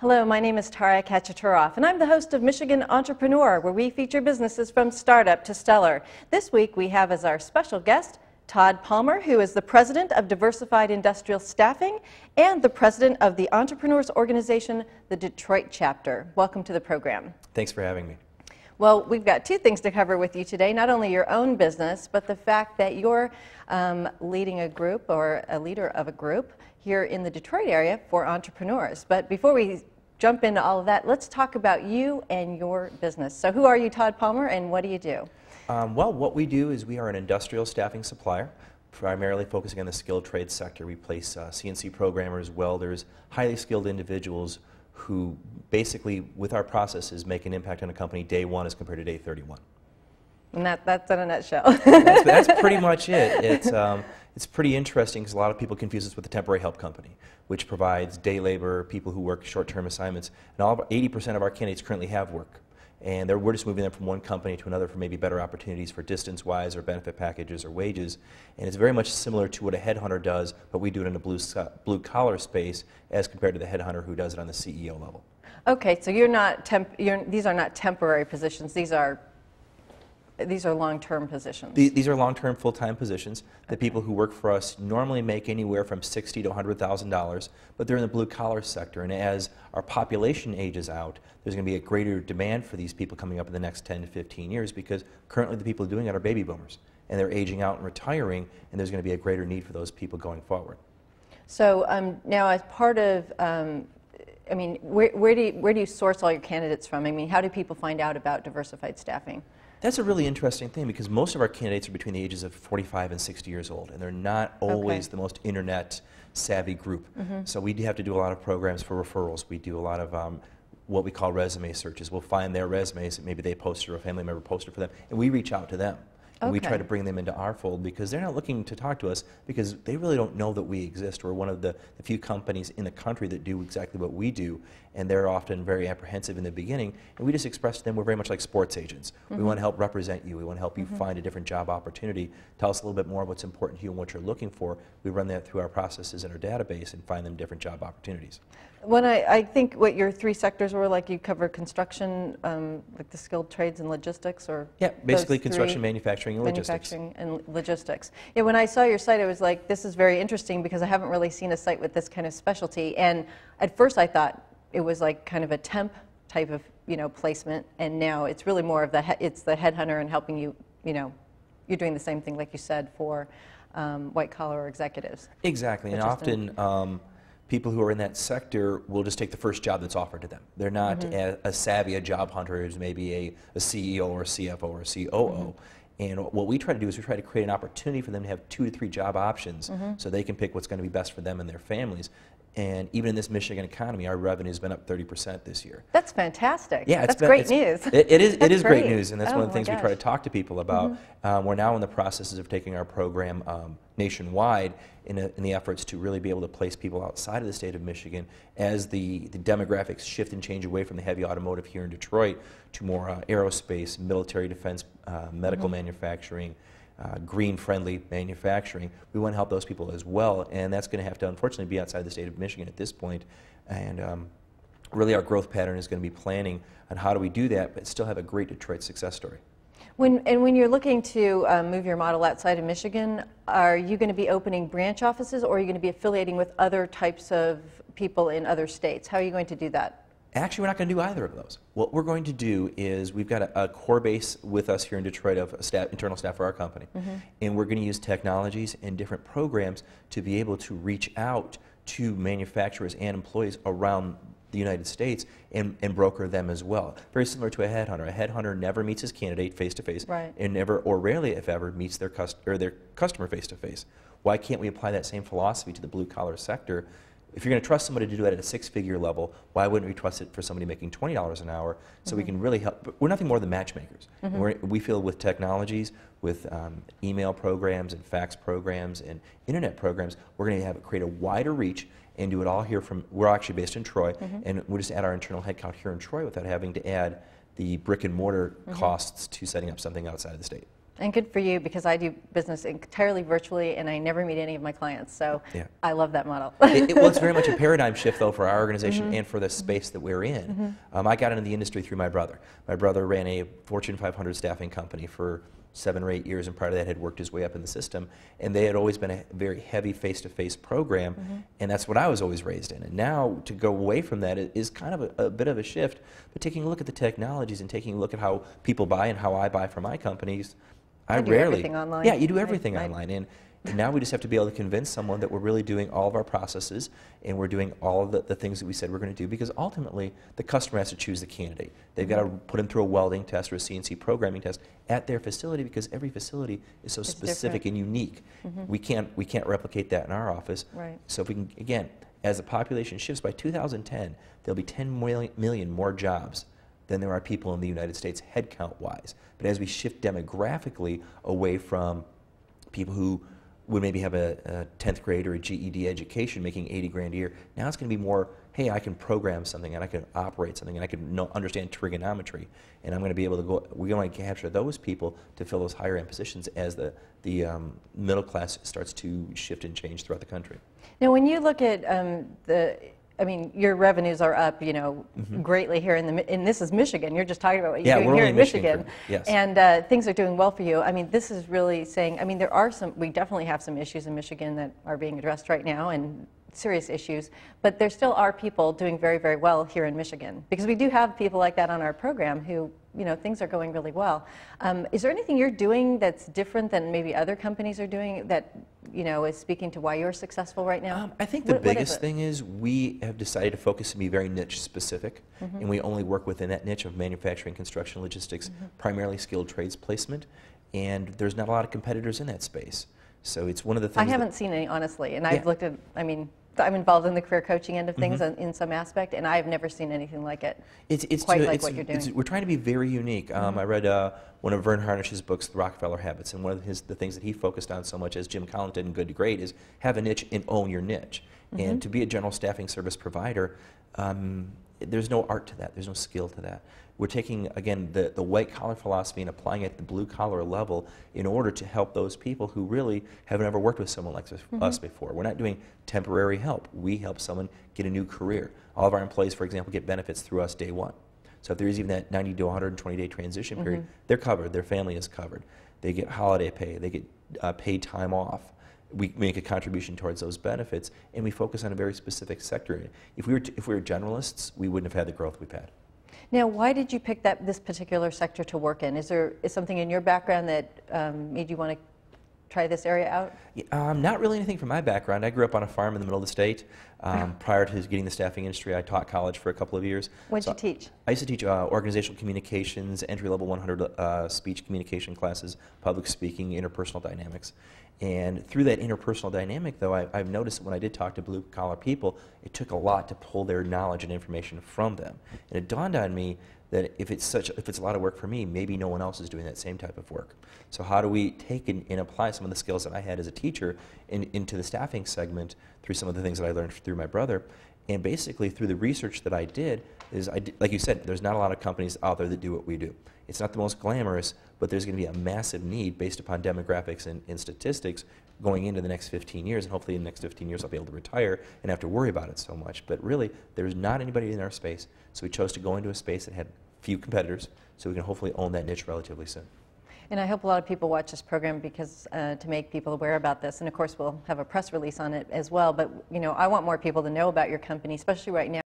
Hello, my name is Tara Kachaturoff, and I'm the host of Michigan Entrepreneur, where we feature businesses from startup to stellar. This week we have as our special guest Todd Palmer, who is the president of Diversified Industrial Staffing and the president of the entrepreneurs organization, the Detroit chapter. Welcome to the program. Thanks for having me. Well, we've got two things to cover with you today, not only your own business, but the fact that you're leading a group or a leader of a group here in the Detroit area for entrepreneurs. But before we jump into all of that, let's talk about you and your business. So who are you, Todd Palmer, and what do you do? Well, what we do is we are an industrial staffing supplier, primarily focusing on the skilled trade sector. We place CNC programmers, welders, highly skilled individuals who basically, with our processes, make an impact on a company day one as compared to day 31. And that's in a nutshell. that's pretty much it. It's pretty interesting because a lot of people confuse us with the temporary help company, which provides day labor, people who work short-term assignments, and 80% of our candidates currently have work. And we're just moving them from one company to another for maybe better opportunities for distance-wise or benefit packages or wages. And it's very much similar to what a headhunter does, but we do it in a blue-collar space as compared to the headhunter who does it on the CEO level. Okay, so these are not temporary positions. These are long-term positions. These are long-term, full-time positions. The people who work for us normally make anywhere from $60,000 to $100,000, but they're in the blue-collar sector. And as our population ages out, there's going to be a greater demand for these people coming up in the next 10 to 15 years because currently the people doing it are baby boomers, and they're aging out and retiring, and there's going to be a greater need for those people going forward. So now, as part of I mean, where do you source all your candidates from? I mean, how do people find out about Diversified Staffing? That's a really interesting thing because most of our candidates are between the ages of 45 and 60 years old, and they're not always the most internet savvy group. So we do have to do a lot of programs for referrals. We do a lot of what we call resume searches. We'll find their resumes that maybe they posted or a family member posted for them, and we reach out to them. And we try to bring them into our fold because they're not looking to talk to us because they really don't know that we exist. We're one of the few companies in the country that do exactly what we do, and they're often very apprehensive in the beginning. And we just express to them we're very much like sports agents. We want to help represent you. We want to help you find a different job opportunity. Tell us a little bit more of what's important to you and what you're looking for. We run that through our processes in our database and find them different job opportunities. When I think what your three sectors were, like you cover construction, like the skilled trades and logistics, or yeah, basically construction, manufacturing, and logistics. Manufacturing and logistics. Yeah, when I saw your site, I was like, this is very interesting because I haven't really seen a site with this kind of specialty. And at first, I thought it was like kind of a temp type of placement, and now it's really more of it's the headhunter and helping you. You're doing the same thing, like you said, for white collar executives. Exactly, and often. People who are in that sector will just take the first job that's offered to them. They're not as savvy a job hunter as maybe a CEO or a CFO or a COO. And what we try to do is we try to create an opportunity for them to have 2 to 3 job options so they can pick what's going to be best for them and their families. And even in this Michigan economy, our revenue has been up 30% this year. That's fantastic. Yeah, that's great news. It is great great news, and that's one of the things we try to talk to people about. We're now in the processes of taking our program nationwide in the efforts to really be able to place people outside of the state of Michigan as the demographics shift and change away from the heavy automotive here in Detroit to more aerospace, military defense, medical manufacturing, green-friendly manufacturing. We want to help those people as well, and that's going to have to, unfortunately, be outside the state of Michigan at this point. And really, our growth pattern is going to be planning on how do we do that, but still have a great Detroit success story. When you're looking to move your model outside of Michigan, are you going to be opening branch offices, or are you going to be affiliating with other types of people in other states? How are you going to do that? Actually, we're not going to do either of those. What we're going to do is we've got a core base with us here in Detroit of internal staff for our company, and we're going to use technologies and different programs to be able to reach out to manufacturers and employees around the United States and broker them as well. Very similar to a headhunter. A headhunter never meets his candidate face-to-face and never, or rarely if ever, meets their customer face-to-face. Why can't we apply that same philosophy to the blue-collar sector? If you're going to trust somebody to do it at a 6-figure level, why wouldn't we trust it for somebody making $20 an hour so we can really help? We're nothing more than matchmakers. We feel with technologies, with email programs and fax programs and internet programs, we're going to create a wider reach and do it all here from, we're actually based in Troy, and we'll just add our internal headcount here in Troy without having to add the brick and mortar costs to setting up something outside of the state. And good for you, because I do business entirely virtually and I never meet any of my clients. So Yeah. I love that model. Well, it's very much a paradigm shift, though, for our organization and for the space that we're in. I got into the industry through my brother. My brother ran a Fortune 500 staffing company for 7 or 8 years, and prior to that had worked his way up in the system. And they had always been a very heavy face-to-face program, and that's what I was always raised in. And now to go away from that is kind of a bit of a shift. But taking a look at the technologies and taking a look at how people buy and how I buy for my companies, I do rarely. everything online. Yeah, you do everything Right. online. And now we just have to be able to convince someone that we're really doing all of our processes and we're doing all of the things that we said we're going to do, because ultimately the customer has to choose the candidate. They've got to put them through a welding test or a CNC programming test at their facility, because every facility is so specific and unique. We can't replicate that in our office. Right. So if we can, again, as the population shifts, by 2010, there'll be 10 million more jobs than there are people in the United States headcount-wise. But as we shift demographically away from people who would maybe have a 10th grade or a GED education making 80 grand a year, now it's going to be more, hey, I can program something and I can operate something and I can understand trigonometry, and I'm going to be able to go, we're going to capture those people to fill those higher end positions as the middle class starts to shift and change throughout the country. Now, when you look at I mean, your revenues are up, you know, greatly here and this is Michigan. You're just talking about what you're doing here in Michigan. Yes. And things are doing well for you. I mean, this is really saying, I mean, we definitely have some issues in Michigan that are being addressed right now, and serious issues, but there still are people doing very, very well here in Michigan, because we do have people like that on our program who, you know, things are going really well. Is there anything you're doing that's different than maybe other companies are doing that, you know, is speaking to why you're successful right now? I think the biggest thing is we have decided to focus and be very niche specific, and we only work within that niche of manufacturing, construction, logistics, primarily skilled trades placement, and there's not a lot of competitors in that space. So it's one of the things I haven't seen any, honestly, and I've looked at, I mean, I'm involved in the career coaching end of things in some aspect, and I've never seen anything like it. It's quite like what you're doing. We're trying to be very unique. I read one of Vern Harnish's books, The Rockefeller Habits, and one of the things that he focused on so much, as Jim Collins did in Good to Great, is have a niche and own your niche. And to be a general staffing service provider, there's no art to that. There's no skill to that. We're taking, again, the white-collar philosophy and applying it at the blue-collar level in order to help those people who really have never worked with someone like us before. We're not doing temporary help. We help someone get a new career. All of our employees, for example, get benefits through us day one. So if there is even that 90 to 120-day transition period, they're covered. Their family is covered. They get holiday pay. They get paid time off. We make a contribution towards those benefits, and we focus on a very specific sector. If we were generalists, we wouldn't have had the growth we've had. Now, why did you pick this particular sector to work in? Is something in your background that made you want to try this area out? Not really anything from my background. I grew up on a farm in the middle of the state. Prior to getting the staffing industry, I taught college for a couple of years. What did you teach? I used to teach organizational communications, entry-level 100 speech communication classes, public speaking, interpersonal dynamics. And through that interpersonal dynamic, though, I've noticed that when I did talk to blue-collar people, it took a lot to pull their knowledge and information from them. And it dawned on me that if it's a lot of work for me, maybe no one else is doing that same type of work. So how do we take and apply some of the skills that I had as a teacher into the staffing segment through some of the things that I learned through my brother? And basically, through the research that I did, like you said, there's not a lot of companies out there that do what we do. It's not the most glamorous, but there's going to be a massive need based upon demographics and statistics going into the next 15 years, and hopefully in the next 15 years I'll be able to retire and have to worry about it so much. But really, there's not anybody in our space, so we chose to go into a space that had few competitors, so we can hopefully own that niche relatively soon. And I hope a lot of people watch this program because to make people aware about this, and of course we'll have a press release on it as well, but you know, I want more people to know about your company, especially right now.